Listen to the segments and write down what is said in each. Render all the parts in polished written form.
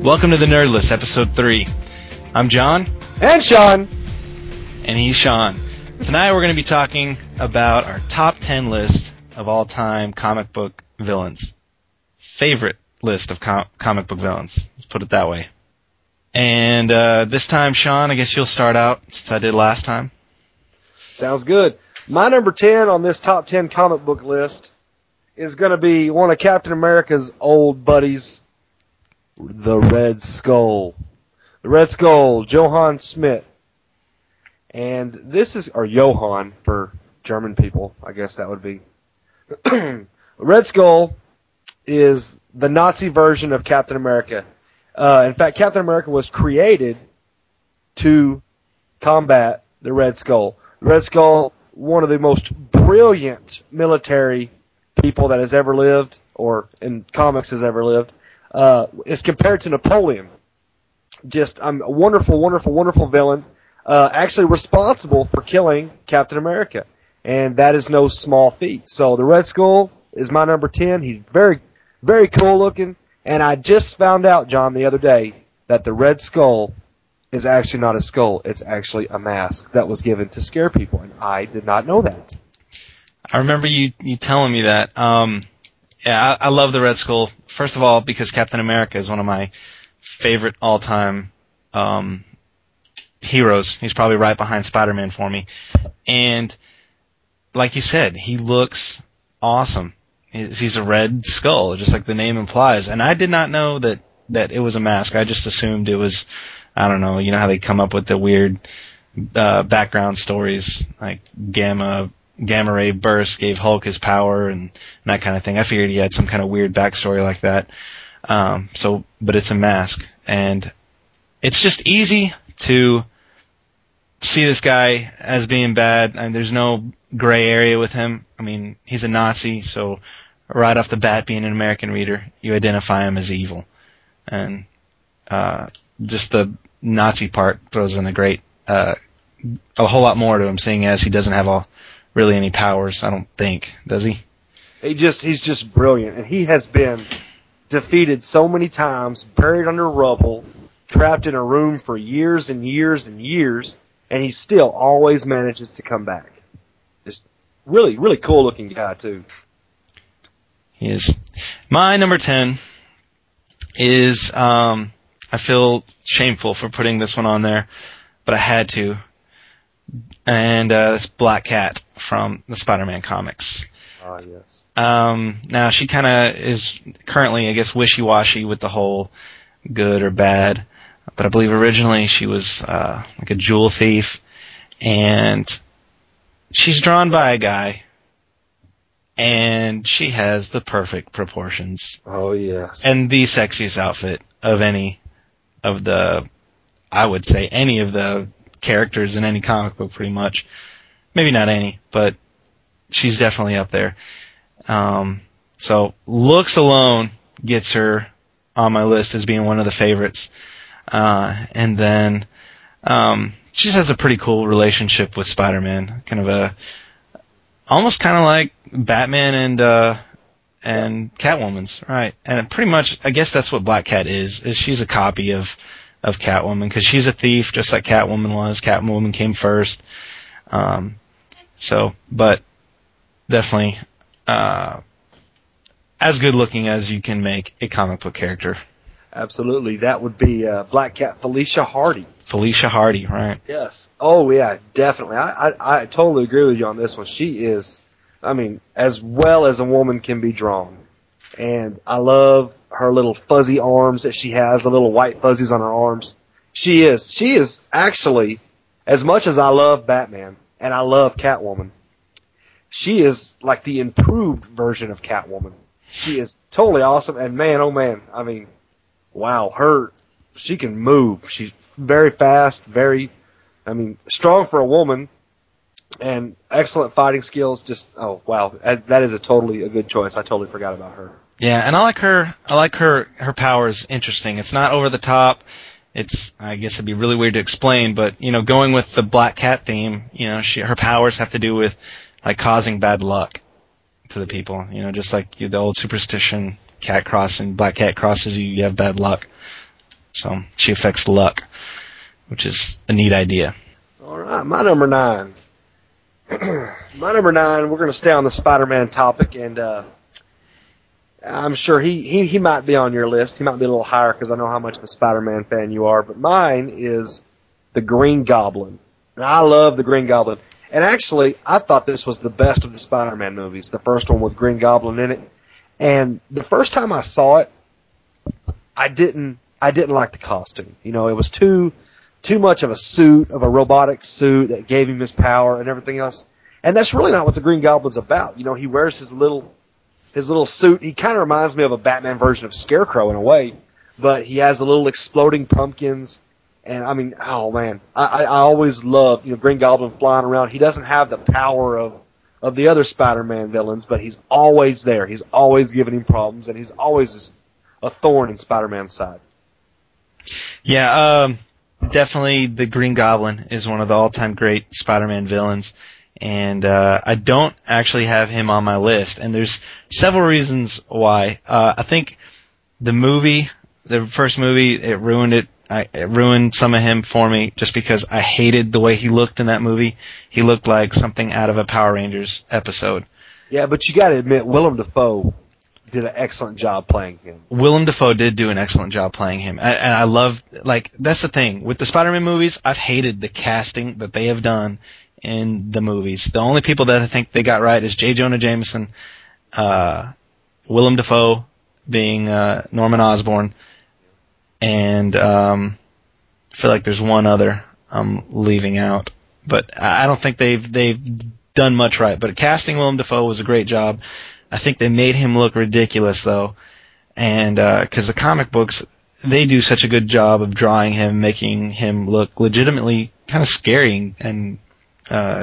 Welcome to the Nerd List, Episode 3. I'm Jon. And Shawn. And he's Shawn. Tonight we're going to be talking about our top 10 list of all-time comic book villains. Favorite list of comic book villains. Let's put it that way. And this time, Shawn, I guess you'll start out since I did last time. Sounds good. My number 10 on this top 10 comic book list is going to be one of Captain America's old buddies, the Red Skull. The Red Skull, Johann Schmidt. And this is, or Johann for German people, I guess that would be. Red Skull is the Nazi version of Captain America. In fact, Captain America was created to combat the Red Skull. The Red Skull, one of the most brilliant military people that has ever lived, or in comics has ever lived, is compared to Napoleon. Just a wonderful, wonderful, wonderful villain, actually responsible for killing Captain America. And that is no small feat. So the Red Skull is my number 10. He's very, very cool looking. And I just found out, Jon, the other day, that the Red Skull is actually not a skull. It's actually a mask that was given to scare people. And I did not know that. I remember you telling me that. Yeah, I love the Red Skull. First of all, because Captain America is one of my favorite all-time heroes. He's probably right behind Spider-Man for me. And like you said, he looks awesome. He's a red skull, just like the name implies. And I did not know that it was a mask. I just assumed it was, I don't know, you know how they come up with the weird background stories, like gamma ray burst gave Hulk his power and that kind of thing. I figured he had some kind of weird backstory like that. But it's a mask. And it's just easy to see this guy as being bad. And there's no gray area with him. I mean, he's a Nazi, so right off the bat, being an American reader, you identify him as evil. And just the Nazi part throws in a whole lot more to him, seeing as he doesn't have really any powers, I don't think. Does he? He's just brilliant. And he has been defeated so many times, buried under rubble, trapped in a room for years and years and years, and he still always manages to come back. Just really, really cool looking guy, too. He is. My number 10 is, I feel shameful for putting this one on there, but I had to. And it's Black Cat from the Spider-Man comics. Ah, yes. Now, she kind of is currently, I guess, wishy-washy with the whole good or bad. But I believe originally she was like a jewel thief. And she's drawn by a guy. And she has the perfect proportions. Oh, yes. And the sexiest outfit of any of the characters in any comic book, pretty much. Maybe not any, but she's definitely up there. So looks alone gets her on my list as being one of the favorites. And then she just has a pretty cool relationship with Spider-Man, almost kind of like Batman and Catwoman's, right? And pretty much, I guess that's what Black Cat is she's a copy of Catwoman, because she's a thief just like Catwoman was. Catwoman came first. But definitely as good looking as you can make a comic book character. Absolutely. That would be Black Cat Felicia Hardy. Felicia Hardy, right. Yes. Oh, yeah, definitely. I totally agree with you on this one. She is, I mean, as well as a woman can be drawn. And I love her little fuzzy arms that she has, the little white fuzzies on her arms. She is actually, as much as I love Batman and I love Catwoman, she is like the improved version of Catwoman. She is totally awesome, and man, oh man, I mean, wow, she can move. She's very fast, strong for a woman, and excellent fighting skills. Just, oh wow, that is a good choice. I totally forgot about her. Yeah, and I like her powers interesting. It's not over the top. I guess it'd be really weird to explain, but, going with the Black Cat theme, her powers have to do with, like, causing bad luck to the people, just like the old superstition, cat crossing, black cat crosses you, you have bad luck. So she affects luck, which is a neat idea. All right, my number 9. My number 9, we're going to stay on the Spider-Man topic, and I'm sure he might be on your list. He might be a little higher because I know how much of a Spider-Man fan you are. But mine is the Green Goblin. And I love the Green Goblin. And actually, I thought this was the best of the Spider-Man movies, the first one with Green Goblin in it. And the first time I saw it, I didn't like the costume. You know, it was too much of a suit, of a robotic suit that gave him his power and everything else. And that's really not what the Green Goblin's about. You know, he wears his little suit. He kind of reminds me of a Batman version of Scarecrow in a way, but he has the little exploding pumpkins. And I mean, oh man, I always loved, Green Goblin flying around. He doesn't have the power of the other Spider-Man villains, but he's always there. He's always giving him problems, and he's always a thorn in Spider-Man's side. Yeah, definitely the Green Goblin is one of the all-time great Spider-Man villains. And I don't actually have him on my list, and there's several reasons why. I think the first movie, it ruined it. It ruined some of him for me just because I hated the way he looked in that movie. He looked like something out of a Power Rangers episode. Yeah, but you got to admit, Willem Dafoe did an excellent job playing him. Willem Dafoe did do an excellent job playing him. And I love, that's the thing. With the Spider-Man movies, I've hated the casting that they have done in the movies. The only people that I think they got right is J. Jonah Jameson, Willem Dafoe being Norman Osborn, and I feel like there's one other I'm leaving out. But I don't think they've done much right. But casting Willem Dafoe was a great job. I think they made him look ridiculous, though, and because the comic books, they do such a good job of drawing him, making him look legitimately kind of scary and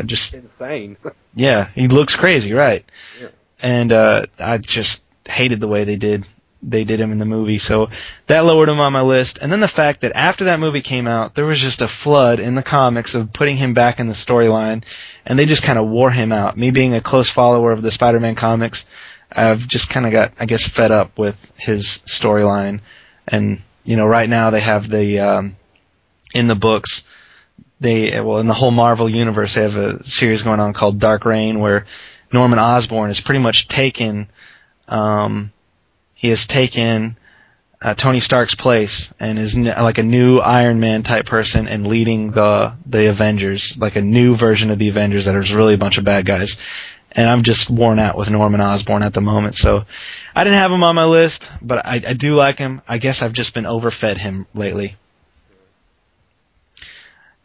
just insane. Yeah, he looks crazy, right? Yeah. And I just hated the way they did him in the movie, so that lowered him on my list. And then the fact that after that movie came out, there was just a flood in the comics of putting him back in the storyline, and they just kind of wore him out. Me being a close follower of the Spider-Man comics, I've just kind of got, I guess, fed up with his storyline. And right now they have the in the books. In the whole Marvel universe, they have a series going on called Dark Reign, where Norman Osborn has pretty much taken, he has taken Tony Stark's place and is like a new Iron Man type person and leading the Avengers, like a new version of the Avengers that is really a bunch of bad guys. And I'm just worn out with Norman Osborn at the moment, so I didn't have him on my list, but I do like him. I guess I've just been overfed him lately.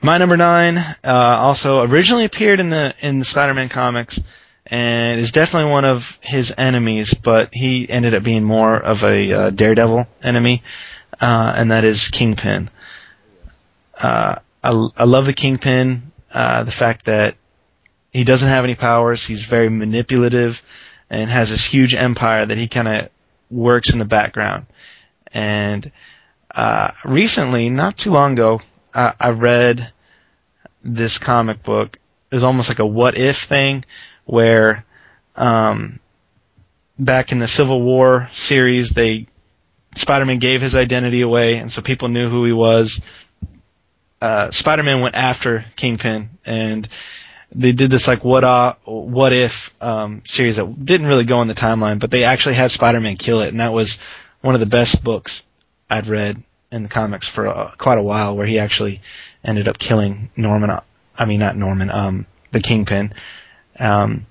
My number 9 also originally appeared in the Spider-Man comics and is definitely one of his enemies, but he ended up being more of a Daredevil enemy, and that is Kingpin. I love the Kingpin, the fact that he doesn't have any powers, he's very manipulative, and has this huge empire that he kind of works in the background. And recently, not too long ago, I read this comic book. It was almost like a what-if thing, where back in the Civil War series, Spider-Man gave his identity away, and so people knew who he was. Spider-Man went after Kingpin, and they did this like what if series that didn't really go in the timeline, but they actually had Spider-Man kill it, and that was one of the best books I'd read in the comics for quite a while, where he actually ended up killing the Kingpin. And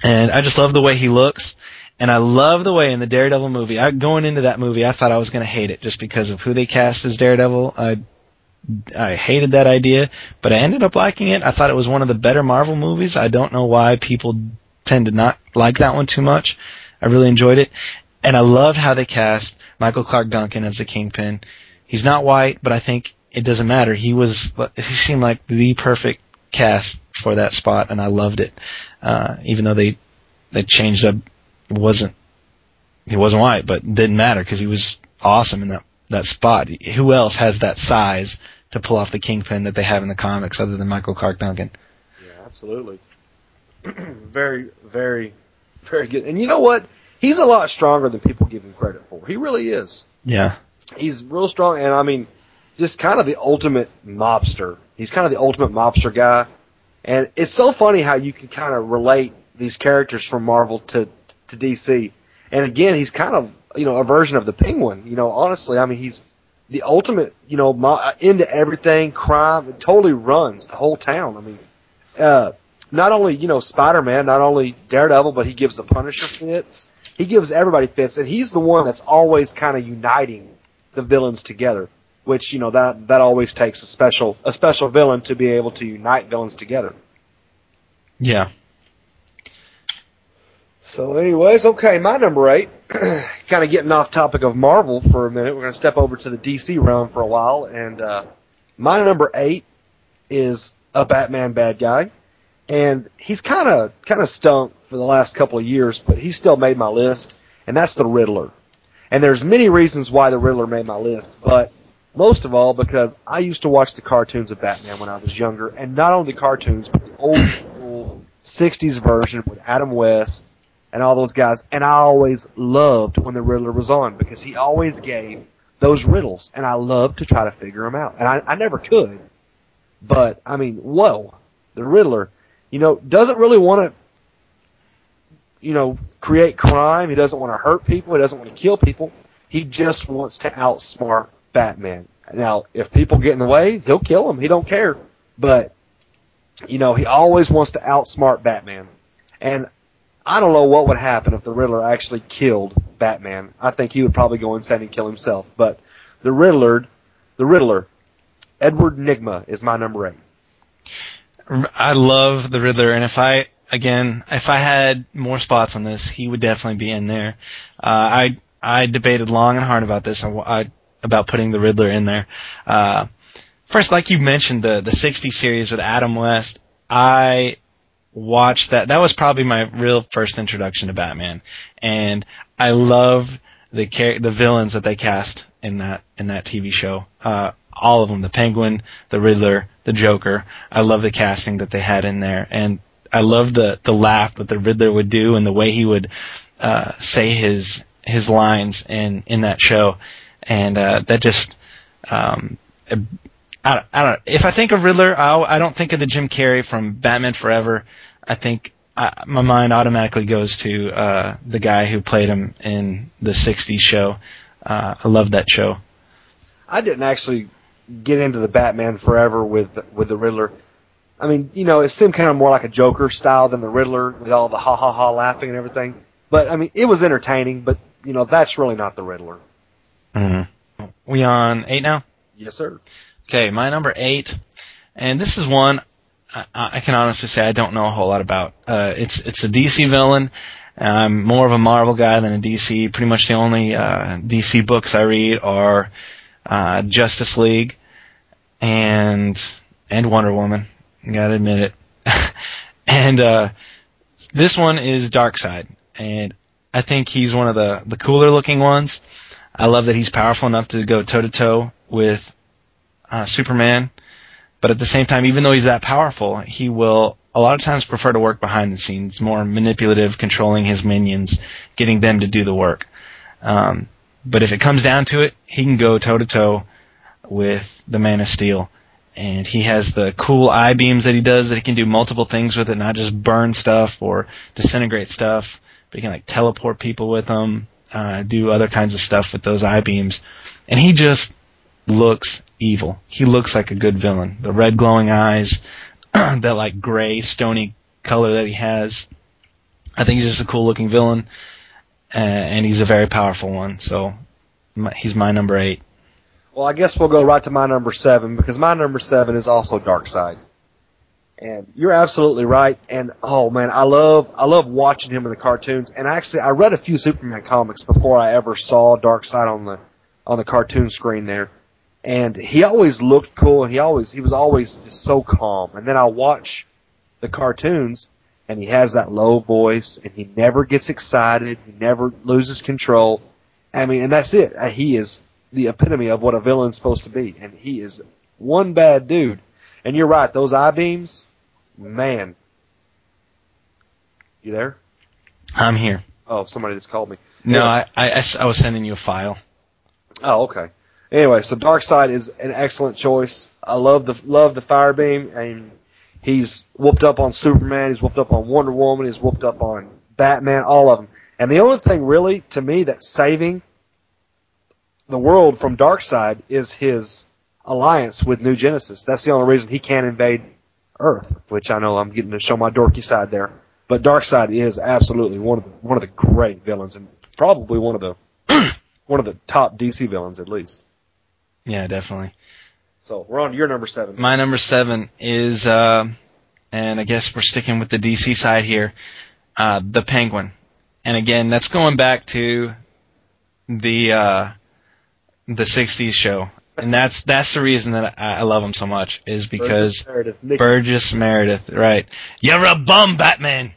I just love the way he looks, and I love the way in the Daredevil movie, going into that movie, I thought I was going to hate it just because of who they cast as Daredevil. I hated that idea, but I ended up liking it. I thought it was one of the better Marvel movies. I don't know why people tend to not like that one too much. I really enjoyed it. And I loved how they cast Michael Clark Duncan as the Kingpin. He's not white, but I think it doesn't matter. He seemed like the perfect cast for that spot, and I loved it. Even though they changed up, he wasn't white, but it didn't matter because he was awesome in that spot. Who else has that size to pull off the Kingpin that they have in the comics other than Michael Clark Duncan? Yeah, absolutely. Very, very, very good. And you know what? He's a lot stronger than people give him credit for. He really is. Yeah. He's real strong, and I mean, just kind of the ultimate mobster. He's kind of the ultimate mobster guy. And it's so funny how you can kind of relate these characters from Marvel to DC. And again, he's kind of, a version of the Penguin. Honestly, I mean, he's the ultimate, into everything, crime. It totally runs the whole town. I mean, not only, Spider-Man, not only Daredevil, but he gives the Punisher fits. He gives everybody fits, and he's the one that's always kind of uniting the villains together, which, that always takes a special villain to be able to unite villains together. Yeah. So anyways, okay, my number 8, kind of getting off topic of Marvel for a minute, we're going to step over to the DC realm for a while, and my number 8 is a Batman bad guy, and he's kind of stunk for the last couple of years, but he still made my list, and that's the Riddler. And there's many reasons why the Riddler made my list, but most of all because I used to watch the cartoons of Batman when I was younger, and not only the cartoons, but the old school 60s version with Adam West and all those guys, and I always loved when the Riddler was on because he always gave those riddles, and I loved to try to figure them out. And I never could, but, I mean, whoa, the Riddler, doesn't really want to, create crime. He doesn't want to hurt people. He doesn't want to kill people. He just wants to outsmart Batman. Now, if people get in the way, he'll kill them. He don't care. But, he always wants to outsmart Batman. And I don't know what would happen if the Riddler actually killed Batman. I think he would probably go insane and kill himself. But the Riddler, Edward Nygma is my number 8. I love the Riddler, and if I had more spots on this, he would definitely be in there. I debated long and hard about this, about putting the Riddler in there. First, like you mentioned, the 60 series with Adam West, I watched that. That was probably my real first introduction to Batman, and I love the villains that they cast in that TV show. All of them, the Penguin, the Riddler, the Joker. I love the casting that they had in there, and I love the laugh that the Riddler would do and the way he would say his lines in that show, and that just I don't. If I think of Riddler, I don't think of the Jim Carrey from Batman Forever. I think my mind automatically goes to the guy who played him in the '60s show. I love that show. I didn't actually get into the Batman Forever with the Riddler. I mean, it seemed kind of more like a Joker style than the Riddler with all the ha ha ha laughing and everything. But I mean, it was entertaining. But that's really not the Riddler. Mm-hmm. We on 8 now? Yes, sir. Okay, my number 8, and this is one I can honestly say I don't know a whole lot about. It's a DC villain. I'm more of a Marvel guy than a DC. Pretty much the only DC books I read are Justice League and Wonder Woman. Gotta admit it. And this one is Darkseid, and I think he's one of the cooler looking ones. I love that he's powerful enough to go toe to toe with Superman, but at the same time, even though he's that powerful, he will a lot of times prefer to work behind the scenes, more manipulative, controlling his minions, getting them to do the work. But if it comes down to it, he can go toe to toe with the Man of Steel, and he has the cool eye beams that he does that he can do multiple things with it, not just burn stuff or disintegrate stuff, but he can like teleport people with them, do other kinds of stuff with those eye beams, and he just looks evil. He looks like a good villain. The red glowing eyes, that like gray stony color that he has. I think he's just a cool looking villain, and he's a very powerful one. So he's my number 8. Well, I guess we'll go right to my number 7 because my number 7 is also Darkseid. And you're absolutely right. And oh man, I love watching him in the cartoons. And actually, I read a few Superman comics before I ever saw Darkseid on the cartoon screen there. And he always looked cool, and he was always just so calm. And then I watch the cartoons, and he has that low voice, and he never gets excited, he never loses control. I mean, and that's it. He is the epitome of what a villain's supposed to be, and he is one bad dude. And you're right, those eye beams, man. You there? I'm here. Oh, somebody just called me. No, I was sending you a file. Oh, okay. Anyway, so Darkseid is an excellent choice. I love the Fire Beam, and he's whooped up on Superman. He's whooped up on Wonder Woman. He's whooped up on Batman. All of them. And the only thing really, to me, that's saving the world from Darkseid is his alliance with New Genesis. That's the only reason he can't invade Earth, which I know I'm getting to show my dorky side there. But Darkseid is absolutely one of the great villains, and probably one of the top DC villains at least. Yeah, definitely. So we're on to your number 7. My number 7 is, and I guess we're sticking with the DC side here, the Penguin. And again, that's going back to the 60s show. And that's the reason that I love him so much, is because Burgess Meredith, right. You're a bum, Batman!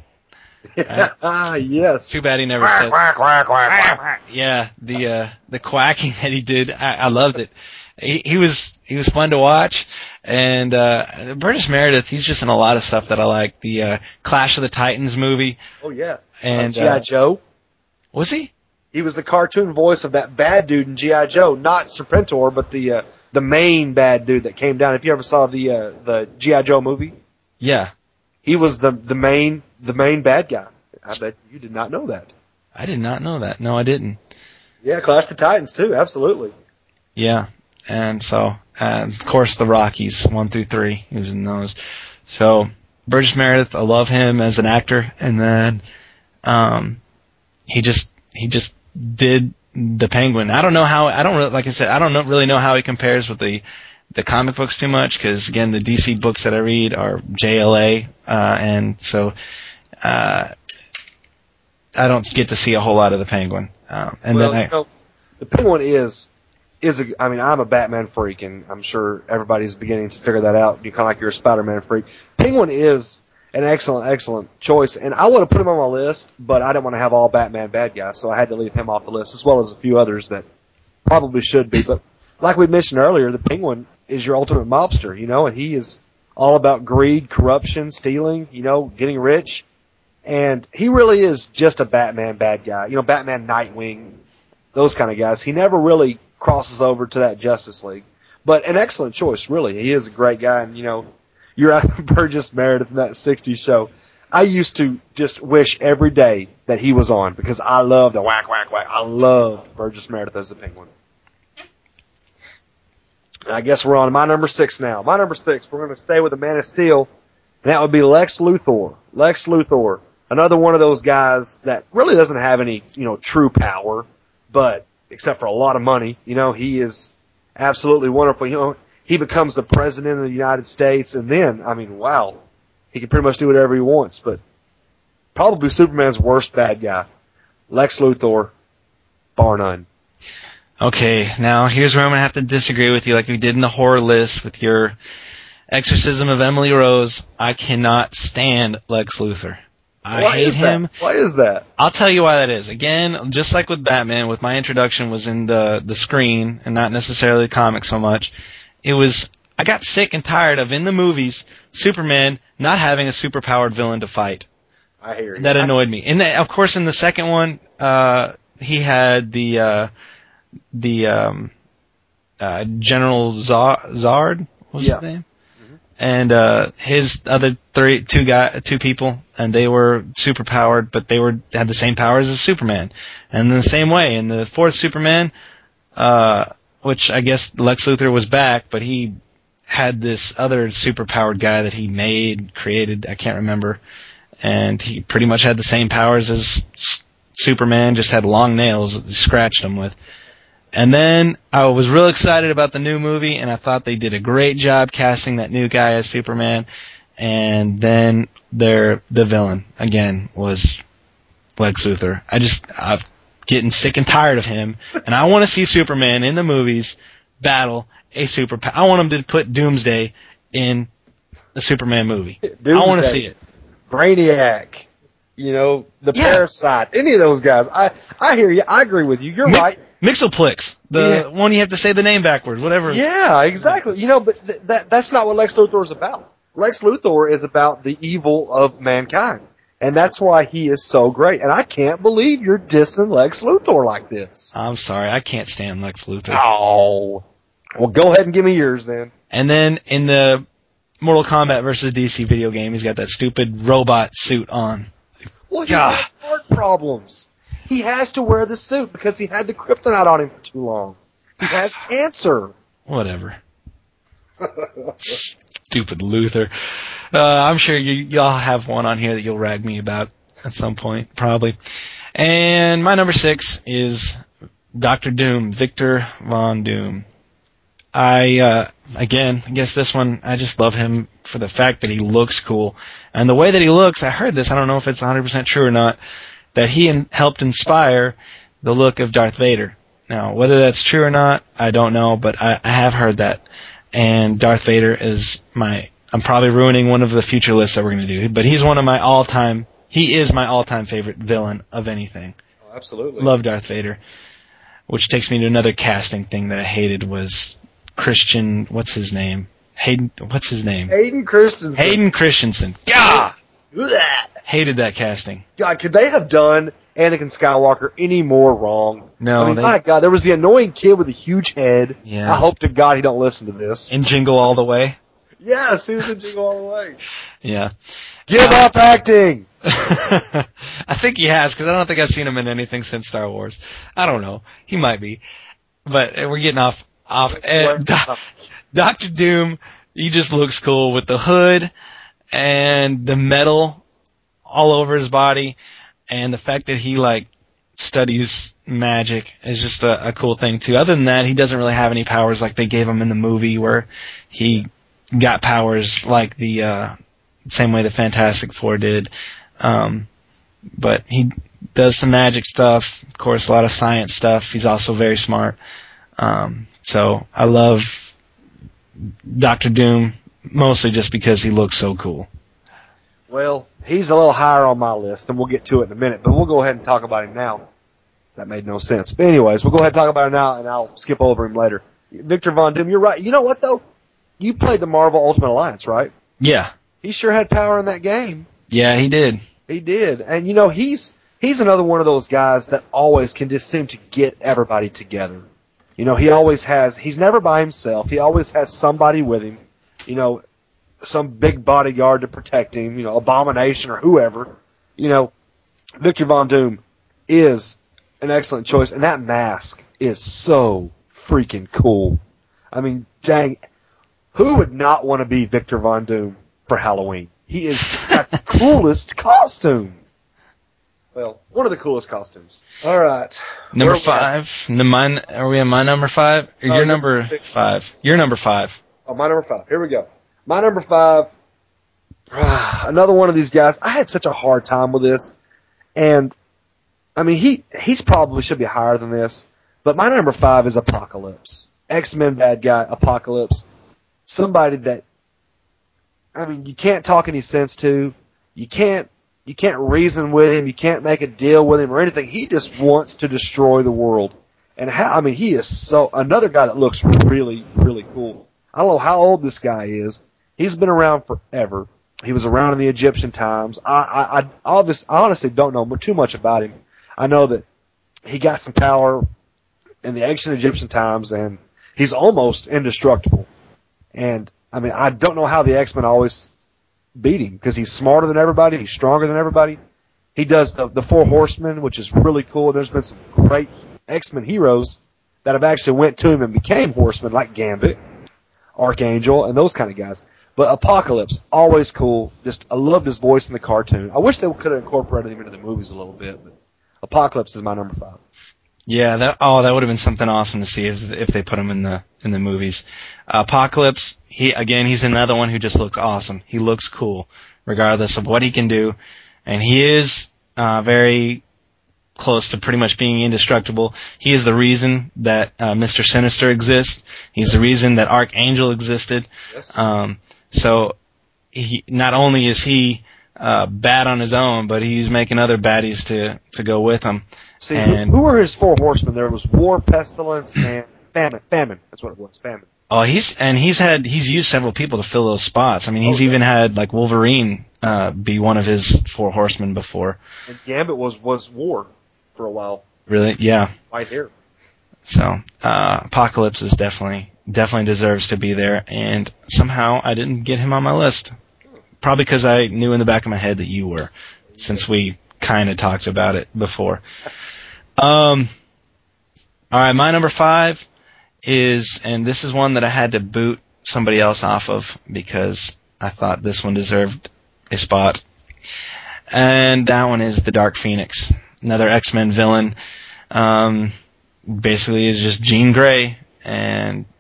Yes. Too bad he never said. Quack, quack, quack, quack. Yeah, the quacking that he did, I loved it. He was fun to watch, and Burgess Meredith, he's just in a lot of stuff that I like. The Clash of the Titans movie. Oh yeah. And G.I. Joe. Was he? He was the cartoon voice of that bad dude in G.I. Joe, not Serpentor, but the main bad dude that came down. If you ever saw the G.I. Joe movie, yeah, he was the main bad guy. I bet you did not know that. I did not know that. No, I didn't. Yeah, Clash of the Titans too. Absolutely. Yeah, and so of course the Rockies 1 through 3. He was in those. So Burgess Meredith, I love him as an actor, and then he just did the Penguin. I don't know how. Like I said, I don't really know how he compares with the comic books too much, because again, the DC books that I read are JLA, and so I don't get to see a whole lot of the Penguin. The Penguin is I mean, I'm a Batman freak, and I'm sure everybody's beginning to figure that out. You kind of like you're a Spider-Man freak. Penguin is an excellent choice, and I would have put him on my list, but I didn't want to have all Batman bad guys, so I had to leave him off the list, as well as a few others that probably should be. But like we mentioned earlier, the Penguin is your ultimate mobster, and he is all about greed, corruption, stealing, getting rich. And he really is just a Batman bad guy. Batman, Nightwing, those kind of guys. He never really crosses over to that Justice League. But an excellent choice, really. He is a great guy. And, you're out of Burgess Meredith in that 60s show. I used to just wish every day that he was on, because I loved the whack, whack, whack. I loved Burgess Meredith as the Penguin. I guess we're on to my number 6 now. My number 6, we're going to stay with the Man of Steel, and that would be Lex Luthor. Lex Luthor, another one of those guys that really doesn't have any, true power, but except for a lot of money, he is absolutely wonderful. He becomes the president of the United States, and then, I mean, wow, he can pretty much do whatever he wants, but probably Superman's worst bad guy. Lex Luthor, bar none. Okay, now here's where I'm going to have to disagree with you, like we did in the horror list with your Exorcism of Emily Rose. I cannot stand Lex Luthor. I hate him. Why is that? I'll tell you why that is. Again, just like with Batman, with my introduction was in the screen and not necessarily the comic so much. I got sick and tired of, in the movies, Superman not having a superpowered villain to fight. I hear you. That annoyed me. Of course, in the second one, he had the General Zard, what was his name? Mm-hmm. And his other two people, and they were superpowered, but they had the same powers as Superman. And in the same way, in the fourth Superman, which I guess Lex Luthor was back, but he had this other superpowered guy that he created, I can't remember, and he pretty much had the same powers as Superman, just had long nails that he scratched him with. And then I was real excited about the new movie, and I thought they did a great job casting that new guy as Superman. And then the villain, again, was Lex Luthor. I'm getting sick and tired of him, and I want to see Superman in the movies battle a superpower. I want him to put Doomsday in the Superman movie. Doomsday, I want to see it. Brainiac, the Parasite, any of those guys. I hear you. I agree with you. You're right. Mixoplex, the one you have to say the name backwards, whatever. Yeah, exactly. But that's not what Lex Luthor is about. Lex Luthor is about the evil of mankind. And that's why he is so great. And I can't believe you're dissing Lex Luthor like this. I'm sorry, I can't stand Lex Luthor. Oh. Well, go ahead and give me yours then. And then in the Mortal Kombat versus DC video game, he's got that stupid robot suit on. Well, he has heart problems. He has to wear the suit because he had the kryptonite on him for too long. He has cancer. Whatever. Stupid Luthor. I'm sure y'all have one on here that you'll rag me about at some point, probably. And my number 6 is Dr. Doom, Victor Von Doom. I guess this one, I just love him for the fact that he looks cool. And the way that he looks, I heard this, I don't know if it's 100% true or not, that he helped inspire the look of Darth Vader. Now, whether that's true or not, I don't know, but I have heard that. And Darth Vader is I'm probably ruining one of the future lists that we're going to do, but he's one of my he is my all-time favorite villain of anything. Oh, absolutely. Love Darth Vader. Which takes me to another casting thing that I hated was Hayden Christensen. Hayden Christensen. God! Hated that casting. God, could they have done Anakin Skywalker any more wrong? No. I mean, my God, there was the annoying kid with a huge head. Yeah. I hope to God he don't listen to this. And Jingle All the Way. Yes, he was in Jingle All the Way. Yeah. Give up acting! I think he has, because I don't think I've seen him in anything since Star Wars. I don't know. He might be. But we're getting off. Dr. Doom, he just looks cool with the hood and the metal all over his body, and the fact that he studies magic is just a cool thing too. Other than that, he doesn't really have any powers like they gave him in the movie, where he got powers like the same way the Fantastic Four did. But he does some magic stuff, of course, a lot of science stuff. He's also very smart. So I love Dr. Doom mostly just because he looks so cool. Well, he's a little higher on my list, and we'll get to it in a minute, but we'll go ahead and talk about him now. That made no sense. But anyways, we'll go ahead and talk about him now, and I'll skip over him later. Victor Von Doom, you're right. You know what, though? You played the Marvel Ultimate Alliance, right? Yeah. He sure had power in that game. Yeah, he did. He did. And, he's another one of those guys that always can just seem to get everybody together. He always has, he's never by himself. He always has somebody with him, some big bodyguard to protect him, Abomination or whoever. Victor Von Doom is an excellent choice, and that mask is so freaking cool. I mean, dang, who would not want to be Victor Von Doom for Halloween? He is got the coolest costume. Well, one of the coolest costumes. All right. Number 5. Are we on my number 5? Or your number 5? Your number 5. Oh, my number 5. Here we go. My number 5. Another one of these guys. I had such a hard time with this. And, I mean, he's probably should be higher than this. But my number 5 is Apocalypse. X-Men bad guy, Apocalypse. Somebody that, I mean, you can't talk any sense to. You can't reason with him. You can't make a deal with him or anything. He just wants to destroy the world. And he is another guy that looks really, really cool. I don't know how old this guy is. He's been around forever. He was around in the Egyptian times. I honestly don't know too much about him. I know that he got some power in the ancient Egyptian times, and he's almost indestructible. And, I mean, I don't know how the X-Men always beat him, because he's smarter than everybody, he's stronger than everybody. He does the Four Horsemen, which is really cool. There's been some great X-Men heroes that have actually went to him and became Horsemen, like Gambit, Archangel, and those kind of guys. But Apocalypse, always cool. I loved his voice in the cartoon. I wish they could have incorporated him into the movies a little bit, but Apocalypse is my number 5. Yeah, that would have been something awesome to see if they put him in the movies. Apocalypse, he's another one who just looks awesome. He looks cool, regardless of what he can do, and he is very close to pretty much being indestructible. He is the reason that Mr. Sinister exists. He's the reason that Archangel existed. Yes. So he not only is he bad on his own, but he's making other baddies to go with him. See, who were his 4 horsemen? There was War, Pestilence, and Famine. Famine. That's what it was. Famine. Oh, he's used several people to fill those spots. I mean, he's even had like Wolverine be one of his four horsemen before. And Gambit was War for a while. Really? Yeah. Right here. So Apocalypse is definitely deserves to be there, and somehow I didn't get him on my list. Probably because I knew in the back of my head that you were, since we kind of talked about it before. All right, my number 5 is, and this is one that I had to boot somebody else off of because I thought this one deserved a spot. And that one is the Dark Phoenix, another X-Men villain. Basically is just Jean Grey,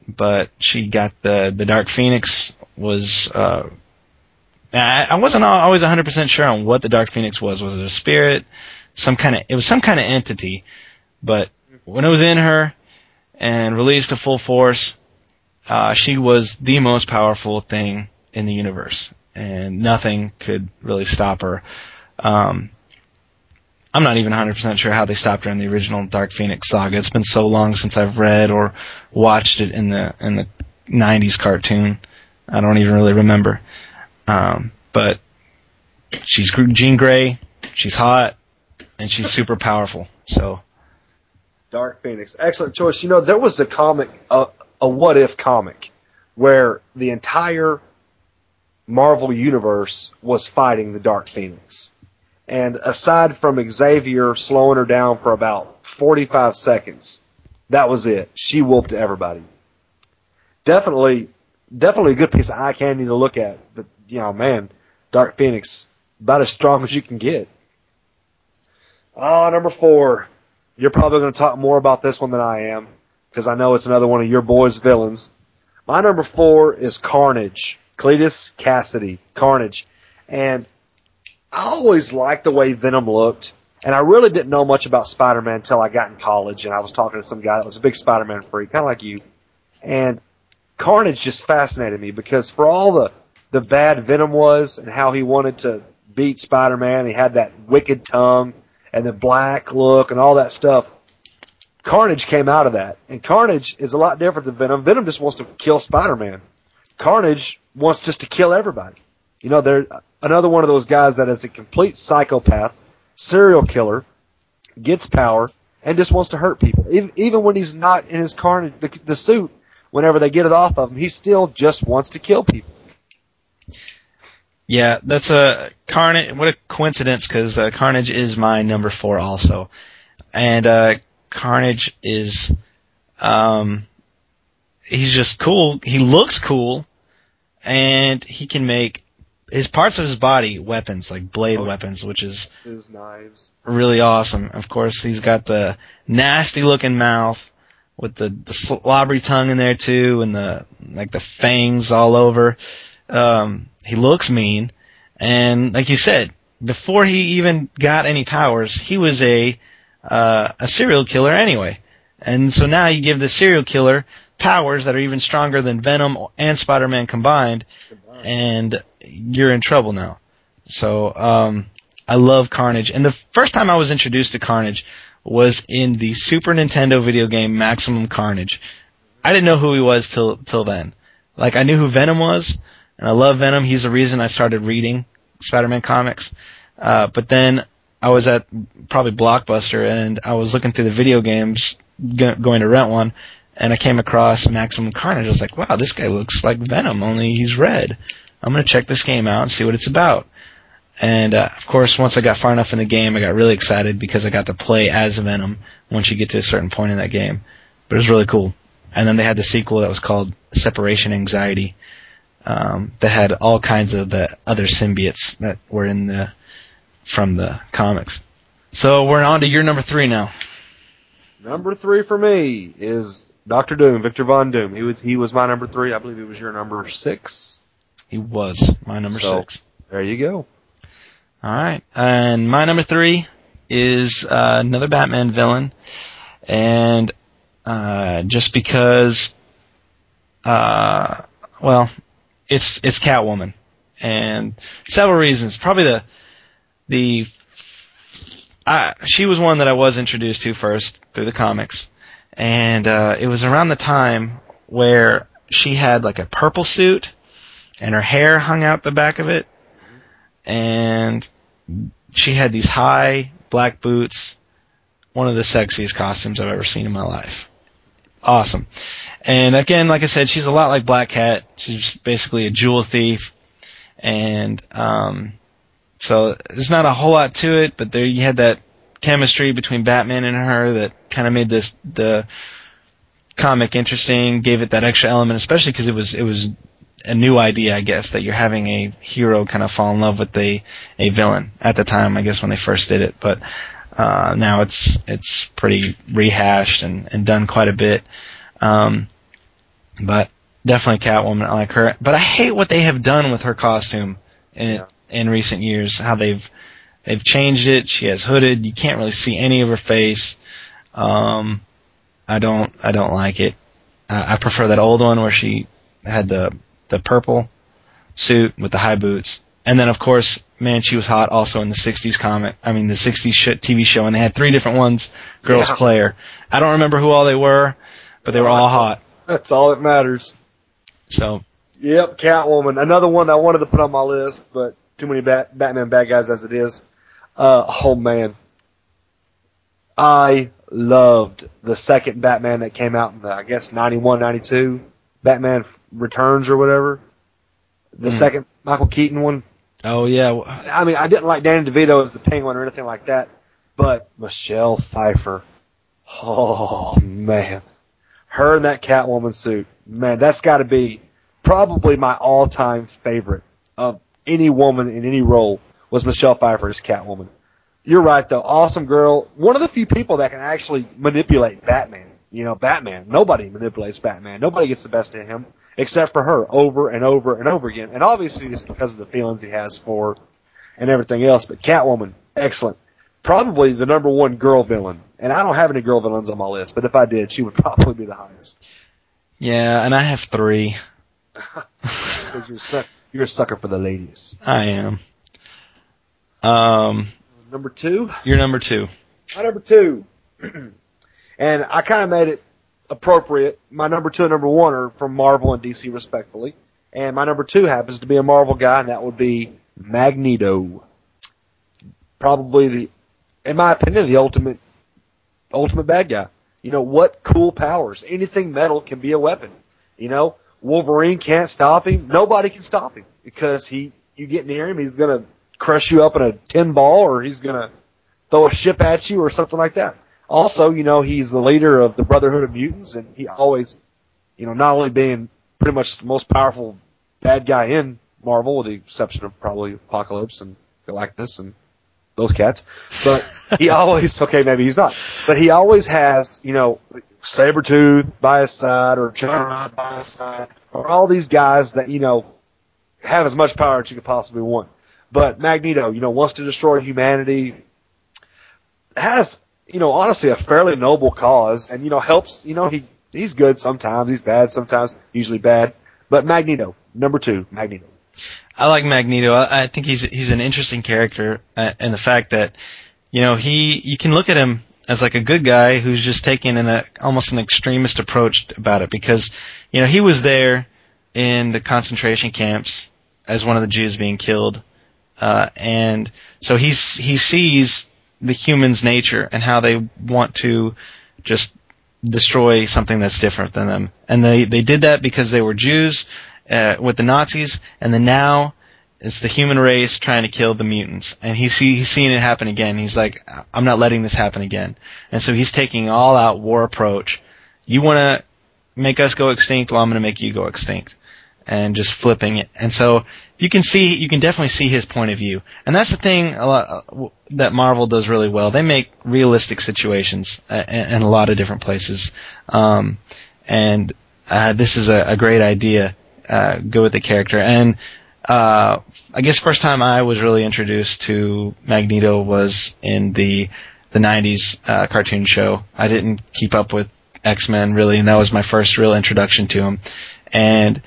but she got the Dark Phoenix was, I wasn't always 100% sure on what the Dark Phoenix was. Was it a spirit? It was some kind of entity, but when it was in her and released to full force, she was the most powerful thing in the universe, and nothing could really stop her. I'm not even 100% sure how they stopped her in the original Dark Phoenix saga. It's been so long since I've read or watched it in the 90s cartoon. I don't even really remember. But she's Jean Grey, she's hot, and she's super powerful. So Dark Phoenix, excellent choice. You know, there was a comic, a what if comic, where the entire Marvel universe was fighting the Dark Phoenix. And aside from Xavier slowing her down for about 45 seconds, that was it. She whooped everybody. Definitely a good piece of eye candy to look at. But, you know, man, Dark Phoenix, about as strong as you can get. Number 4. You're probably going to talk more about this one than I am, because I know it's another one of your boys' villains. My number 4 is Carnage. Cletus Cassidy. Carnage. And I always liked the way Venom looked, and I really didn't know much about Spider-Man until I got in college, and I was talking to some guy that was a big Spider-Man freak, kind of like you. And Carnage just fascinated me, because for all the bad Venom was and how he wanted to beat Spider-Man, he had that wicked tongue and the black look and all that stuff. Carnage came out of that, and Carnage is a lot different than Venom. Venom just wants to kill Spider-Man. Carnage wants just to kill everybody. You know, they're another one of those guys that is a complete psychopath, serial killer, gets power, and just wants to hurt people. Even when he's not in his Carnage, the suit, whenever they get it off of him, he still just wants to kill people. Yeah, that's a Carnage. What a coincidence, because Carnage is my number 4 also, and Carnage is, he's just cool. He looks cool, and he can make his parts of his body weapons, like blade weapons, which is his knives. Really awesome. Of course, he's got the nasty looking mouth with the slobbery tongue in there too, and the fangs all over. He looks mean, and like you said, before he even got any powers, he was a serial killer anyway. And so now you give the serial killer powers that are even stronger than Venom and Spider-Man combined, and you're in trouble now. So I love Carnage. And the first time I was introduced to Carnage was in the Super Nintendo video game Maximum Carnage. I didn't know who he was till then. Like, I knew who Venom was, and I love Venom. He's the reason I started reading Spider-Man comics. But then I was at probably Blockbuster, and I was looking through the video games, going to rent one, and I came across Maximum Carnage. I was like, wow, this guy looks like Venom, only he's red. I'm going to check this game out and see what it's about. And, of course, once I got far enough in the game, I got really excited because I got to play as Venom once you get to a certain point in that game. But it was really cool. And then they had the sequel that was called Separation Anxiety, that had all kinds of the other symbiotes that were from the comics. So we're on to your number 3 now. Number 3 for me is Dr. Doom, Victor Von Doom. He was my number 3. I believe he was your number 6. He was my number 6. There you go. All right. And my number 3 is another Batman villain. And just because, it's Catwoman. And several reasons. Probably she was one that I was introduced to first through the comics. And it was around the time where she had like a purple suit, and her hair hung out the back of it, and she had these high black boots, one of the sexiest costumes I've ever seen in my life. Awesome. And again, like I said, she's a lot like Black Cat. She's basically a jewel thief. And so there's not a whole lot to it, but there you had that chemistry between Batman and her that kind of made the comic interesting, gave it that extra element, especially because it was a new idea, I guess, that you're having a hero kind of fall in love with a villain at the time, I guess, when they first did it. But now it's pretty rehashed and done quite a bit. But definitely Catwoman, I like her. But I hate what they have done with her costume in recent years, how they've changed it. She has hooded. You can't really see any of her face. I don't like it. I prefer that old one where she had the purple suit with the high boots. And then, of course, man, she was hot also in the 60s comic. I mean, the 60s TV show, and they had 3 different ones, girls play her. I don't remember who all they were, but they were all hot. That's all that matters. So. Yep, Catwoman. Another one I wanted to put on my list, but too many Batman bad guys as it is. Oh, man. I loved the second Batman that came out in the, I guess, 91, 92. Batman Returns or whatever. The second Michael Keaton one. Oh, yeah. I mean, I didn't like Danny DeVito as the Penguin or anything like that, but Michelle Pfeiffer. Oh, man. Her in that Catwoman suit. Man, that's got to be probably my all-time favorite of any woman in any role was Michelle Pfeiffer as Catwoman. You're right, though. Awesome girl. One of the few people that can actually manipulate Batman. You know, Batman. Nobody manipulates Batman. Nobody gets the best of him except for her over and over and over again. And obviously it's because of the feelings he has for her and everything else. But Catwoman, excellent. Probably the number one girl villain. And I don't have any girl villains on my list, but if I did, she would probably be the highest. Yeah, and I have 3. Because you're a sucker for the ladies. I am. Number 2? You're number 2. My number 2. And I kind of made it appropriate. My number 2 and number 1 are from Marvel and DC, respectfully. And my number 2 happens to be a Marvel guy, and that would be Magneto. Probably in my opinion, the ultimate bad guy. You know, what cool powers. Anything metal can be a weapon. You know, Wolverine can't stop him. Nobody can stop him because you get near him, he's going to crush you up in a tin ball, or he's going to throw a ship at you or something like that. Also, you know, he's the leader of the Brotherhood of Mutants, and he always, you know, not only being pretty much the most powerful bad guy in Marvel, with the exception of probably Apocalypse and Galactus and those cats, but he always, okay, maybe he's not, but he always has, you know, Sabretooth by his side, or Juggernaut by his side, or all these guys that, you know, have as much power as you could possibly want. But Magneto, you know, wants to destroy humanity, has, you know, honestly a fairly noble cause, and, you know, helps, you know, he's good sometimes, he's bad sometimes, usually bad. But Magneto, number 2, Magneto. I like Magneto. I think he's an interesting character, and the fact that, you know, you can look at him as like a good guy who's just taking almost an extremist approach about it, because, you know, he was there in the concentration camps as one of the Jews being killed, and so he sees the humans' nature and how they want to just destroy something that's different than them. And they did that because they were Jews with the Nazis, and then now it's the human race trying to kill the mutants. And he's seeing it happen again. He's like, I'm not letting this happen again. And so he's taking an all-out war approach. You want to make us go extinct? Well, I'm going to make you go extinct. And just flipping it. And so you can definitely see his point of view. And that's the thing that Marvel does really well. They make realistic situations in a lot of different places. And this is a great idea. Go with the character. And I guess first time I was really introduced to Magneto was in the 90s cartoon show. I didn't keep up with X-Men really, and that was my first real introduction to him. And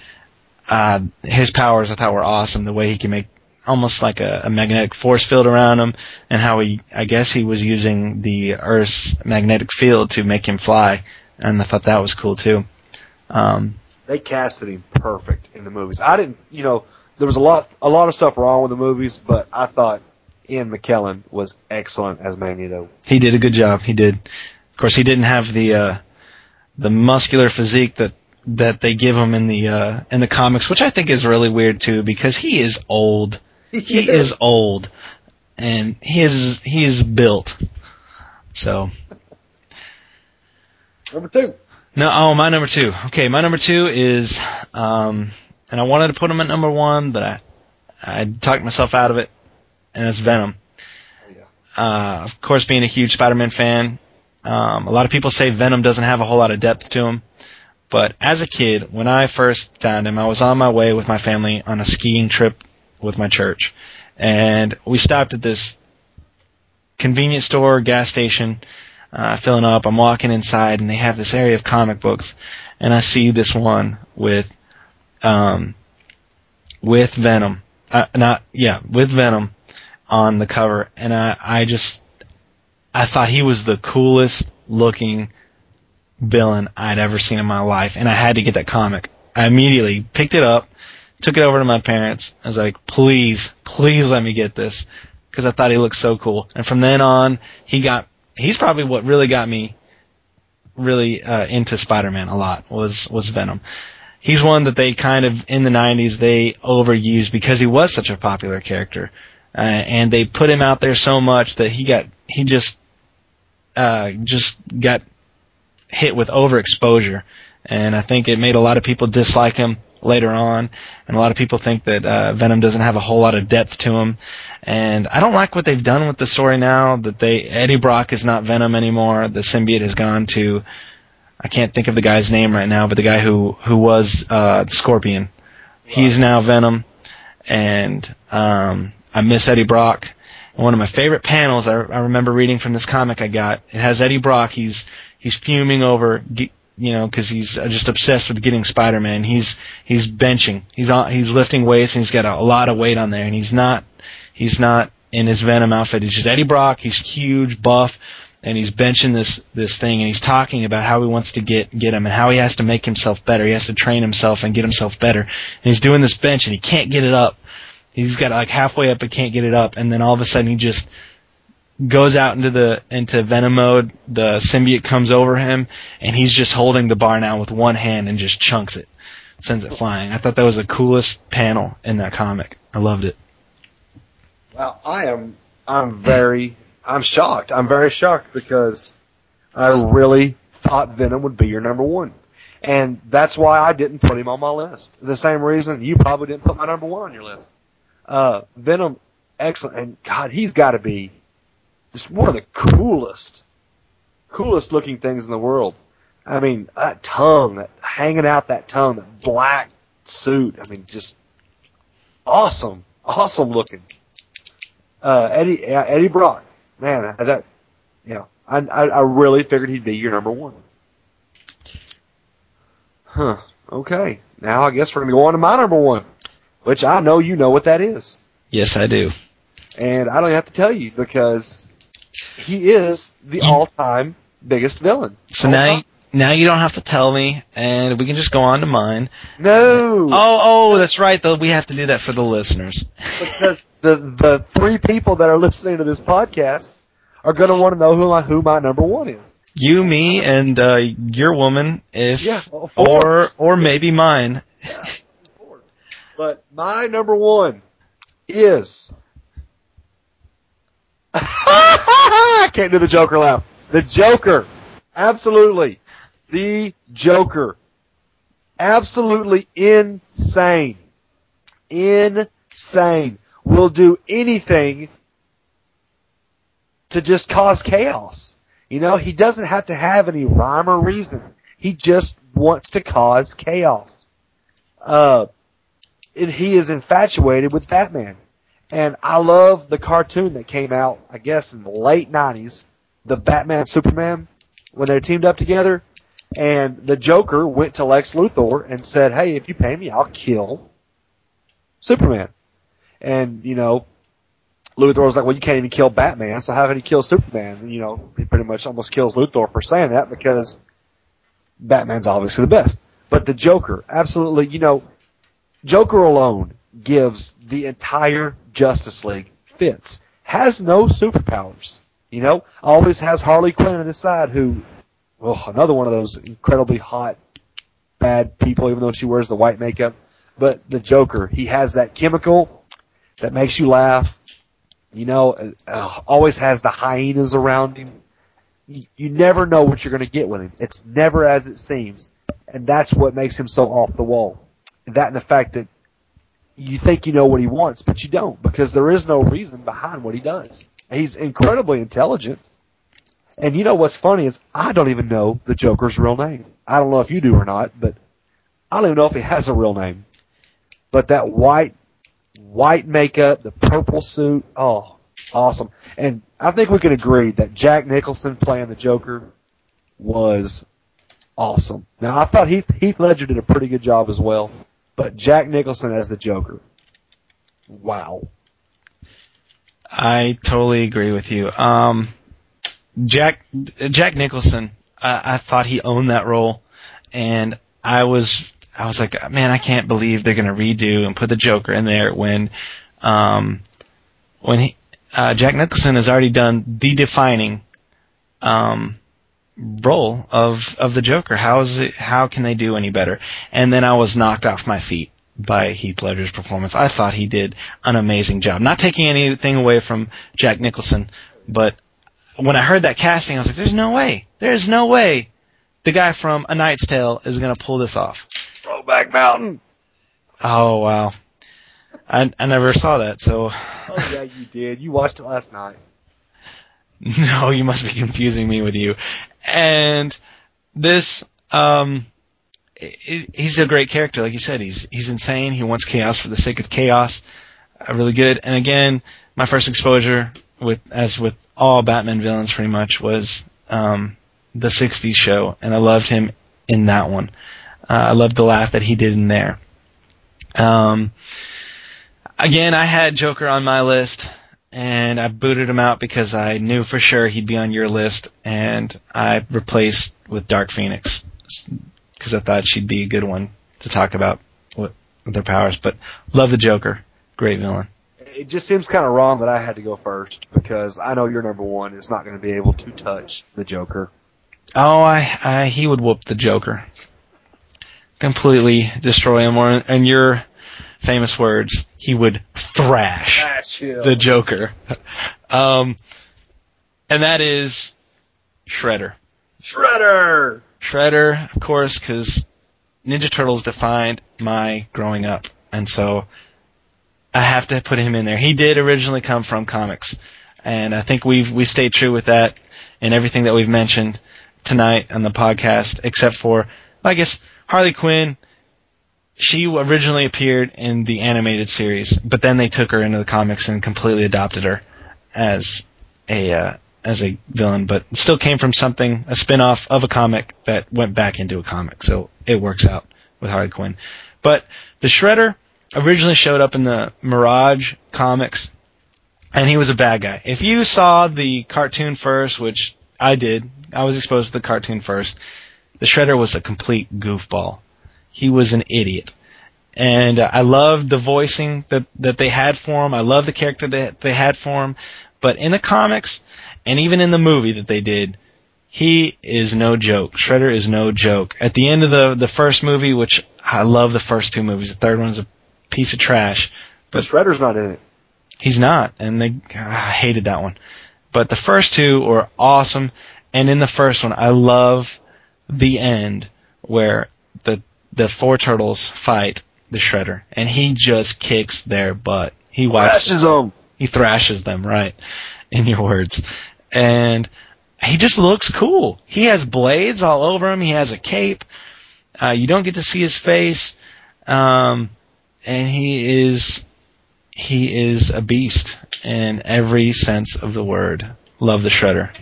his powers I thought were awesome. The way he can make almost like a magnetic force field around him, and how I guess he was using the Earth's magnetic field to make him fly, and I thought that was cool too. They casted him perfect in the movies. I didn't, you know, there was a lot of stuff wrong with the movies, but I thought Ian McKellen was excellent as Magneto. He did a good job. He did. Of course, he didn't have the muscular physique that they give him in the comics, which I think is really weird too, because he is old. He is old, and he is built. So. Number 2. My number 2. Okay, my number 2 is, and I wanted to put him at number 1, but I talked myself out of it, and it's Venom. Oh, yeah. Of course, being a huge Spider-Man fan, a lot of people say Venom doesn't have a whole lot of depth to him, but as a kid, when I first found him, I was on my way with my family on a skiing trip with my church, and we stopped at this convenience store, gas station, filling up. I'm walking inside, and they have this area of comic books, and I see this one with Venom. With Venom on the cover, and I thought he was the coolest looking villain I'd ever seen in my life, and I had to get that comic. I immediately picked it up, took it over to my parents. I was like, please let me get this, because I thought he looked so cool. And from then on, he's probably what really got me really into Spider-Man a lot was Venom. He's one that they kind of, in the 90s, they overused because he was such a popular character. And they put him out there so much that he just got hit with overexposure. And I think it made a lot of people dislike him later on. And a lot of people think that Venom doesn't have a whole lot of depth to him. And I don't like what they've done with the story now, that Eddie Brock is not Venom anymore. The symbiote has gone to, I can't think of the guy's name right now, but the guy who was Scorpion. He's now Venom. And I miss Eddie Brock. And one of my favorite panels I remember reading from this comic I got, it has Eddie Brock. He's fuming over, because he's just obsessed with getting Spider-Man. He's benching. He's lifting weights, and he's got a lot of weight on there. And he's not in his Venom outfit. He's just Eddie Brock. He's huge, buff, and he's benching this thing. And he's talking about how he wants to get him, and how he has to make himself better. He has to train himself and get himself better. And he's doing this bench, and he can't get it up. He's got like halfway up, but can't get it up. And then all of a sudden, he just goes out into Venom mode. The symbiote comes over him, and he's just holding the bar now with one hand and just chunks it, sends it flying. I thought that was the coolest panel in that comic. I loved it. Well, I'm shocked. I'm very shocked because I really thought Venom would be your number 1. And that's why I didn't put him on my list. The same reason you probably didn't put my number 1 on your list. Venom, excellent. And God, he's got to be just one of the coolest looking things in the world. I mean, that tongue, hanging out that tongue, that black suit. I mean, just awesome looking. Eddie Brock, man, I really figured he'd be your number 1. Huh. Okay. Now I guess we're gonna go on to my number 1, which I know you know what that is. Yes, I do. And I don't even have to tell you because he is the all-time biggest villain. So now you don't have to tell me, and we can just go on to mine. No. Oh, that's right. Though we have to do that for the listeners. Because the 3 people that are listening to this podcast are going to want to know who my number 1 is. You, me, and your woman, or maybe mine. Yeah, 4. But my number 1 is. I can't do the Joker laugh. The Joker. Absolutely. The Joker. Absolutely insane. Insane. Will do anything to just cause chaos. He doesn't have to have any rhyme or reason. He just wants to cause chaos. And he is infatuated with Batman. And I love the cartoon that came out, I guess, in the late 90s, the Batman Superman, when they teamed up together. And the Joker went to Lex Luthor and said, hey, if you pay me, I'll kill Superman. And, Luthor was like, well, you can't even kill Batman, so how can he kill Superman? And, he pretty much almost kills Luthor for saying that because Batman's obviously the best. But the Joker, absolutely, Joker alone gives the entire Justice League fits. Has no superpowers. You know, always has Harley Quinn on his side, who, well, another one of those incredibly hot, bad people, even though she wears the white makeup. But the Joker, he has that chemical that makes you laugh. You know, always has the hyenas around him. You never know what you're going to get with him. It's never as it seems. And that's what makes him so off the wall. That and the fact that you think you know what he wants, but you don't, because there is no reason behind what he does. He's incredibly intelligent. And you know what's funny is I don't even know the Joker's real name. I don't know if you do or not, but I don't even know if he has a real name. But that white makeup, the purple suit, oh, awesome. And I think we can agree that Jack Nicholson playing the Joker was awesome. Now, I thought Heath Ledger did a pretty good job as well, but Jack Nicholson as the Joker, wow. I totally agree with you. Jack Nicholson, I thought he owned that role, and I was like, man, I can't believe they're going to redo and put the Joker in there when Jack Nicholson has already done the defining role of the Joker. How can they do any better? And then I was knocked off my feet by Heath Ledger's performance. I thought he did an amazing job. Not taking anything away from Jack Nicholson, but when I heard that casting, I was like, there's no way the guy from A Knight's Tale is going to pull this off. Throwback Mountain. Oh, wow. I never saw that, so... Oh, yeah, you did. You watched it last night. No, you must be confusing me with you. And this, he's a great character. Like you said, he's insane. He wants chaos for the sake of chaos. Really good. And again, my first exposure as with all Batman villains pretty much was, the 60s show. And I loved him in that one. I loved the laugh that he did in there. Again, I had Joker on my list, and I booted him out because I knew for sure he'd be on your list, and I replaced with Dark Phoenix because I thought she'd be a good one to talk about with their powers. But love the Joker. Great villain. It just seems kind of wrong that I had to go first because I know your number one is not going to be able to touch the Joker. Oh, he would whoop the Joker. Completely destroy him, or in your famous words, he would thrash the Joker. And that is Shredder. Shredder, of course, because Ninja Turtles defined my growing up, and so I have to put him in there. He did originally come from comics, and I think we stayed true with that in everything that we've mentioned tonight on the podcast, except for, I guess, Harley Quinn. She originally appeared in the animated series, but then they took her into the comics and completely adopted her as a villain, but still came from a spin-off of a comic that went back into a comic, so it works out with Harley Quinn. But the Shredder originally showed up in the Mirage comics, and he was a bad guy. If you saw the cartoon first, which I did, I was exposed to the cartoon first, the Shredder was a complete goofball. He was an idiot. And I loved the voicing that they had for him. I loved the character that they had for him. But in the comics, and even in the movie that they did, he is no joke. Shredder is no joke. At the end of the first movie, which I love the first two movies, the third one's a piece of trash. But Shredder's not in it. He's not, and I hated that one. But the first two were awesome, and in the first one, I love the end where the four turtles fight the Shredder, and he just kicks their butt. He thrashes them. He thrashes them, right, in your words. And he just looks cool. He has blades all over him. He has a cape. You don't get to see his face, and he is a beast in every sense of the word. Love the Shredder.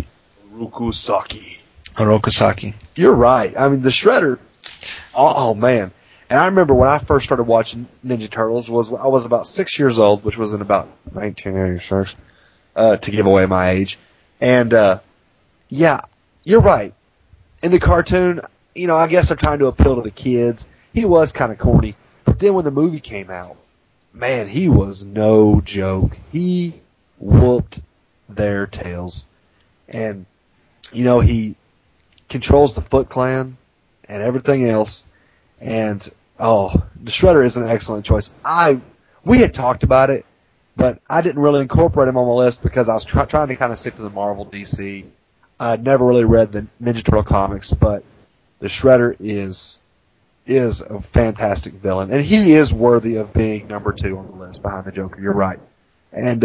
Orokusaki. You're right. I mean, the Shredder. Oh man! And I remember when I first started watching Ninja Turtles I was about 6 years old, which was in about 1986, to give away my age. And yeah, you're right. In the cartoon, I guess they're trying to appeal to the kids. He was kind of corny. But then when the movie came out, man, he was no joke. He whooped their tails. And, you know, he controls the Foot Clan and everything else. And, the Shredder is an excellent choice. We had talked about it, but I didn't really incorporate him on my list because I was trying to kind of stick to the Marvel DC. I'd never really read the Ninja Turtle comics, but the Shredder is a fantastic villain, and he is worthy of being number 2 on the list behind the Joker. You're right. And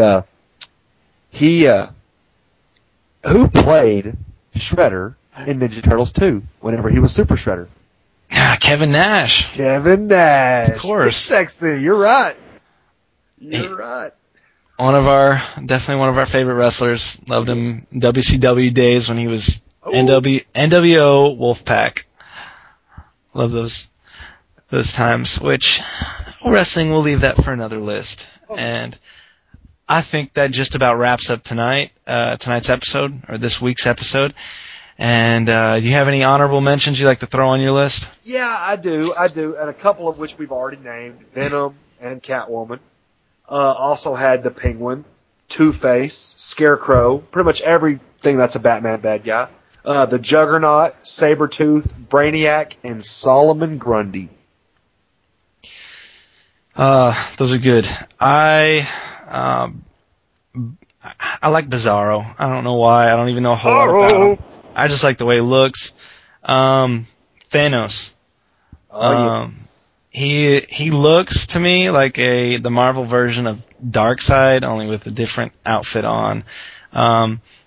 who played Shredder in Ninja Turtles 2 whenever he was Super Shredder? Kevin Nash. Kevin Nash. Of course. Sexy. You're right. You're right. Definitely one of our favorite wrestlers. Loved him WCW days when he was NWO Wolfpack. Love those times, which wrestling, we'll leave that for another list. And I think that just about wraps up tonight's episode, or this week's episode. And do you have any honorable mentions you'd like to throw on your list? Yeah, I do, and a couple of which we've already named, Venom and Catwoman. Also had the Penguin, Two-Face, Scarecrow, pretty much everything that's a Batman bad guy. The Juggernaut, Sabretooth, Brainiac, and Solomon Grundy. Those are good. I like Bizarro. I don't know why. I don't even know a whole lot about him. I just like the way he looks. Thanos. Yeah. He looks to me like the Marvel version of Darkseid, only with a different outfit on.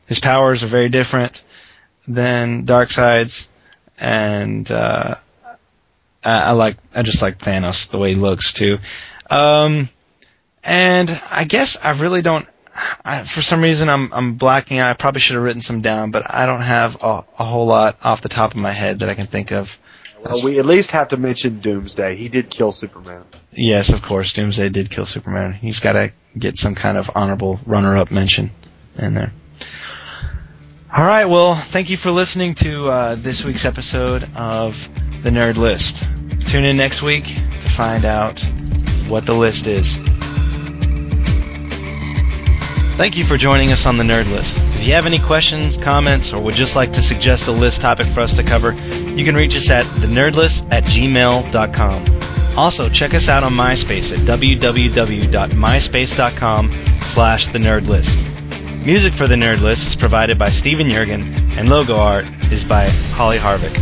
His powers are very different than Darkseid's, and I just like Thanos the way he looks too. And I guess I really don't. For some reason, I'm blacking out. I probably should have written some down, but I don't have a whole lot off the top of my head that I can think of. Well, we at least have to mention Doomsday. He did kill Superman. Yes, of course, Doomsday did kill Superman. He's got to get some kind of honorable runner-up mention in there. All right, well, thank you for listening to this week's episode of The Nerd List. Tune in next week to find out what the list is. Thank you for joining us on The Nerd List. If you have any questions, comments, or would just like to suggest a list topic for us to cover, you can reach us at thenerdlist@gmail.com. Also, check us out on MySpace at www.myspace.com/thenerdlist. Music for The Nerd List is provided by Steven Jurgen, and logo art is by Holly Harvick.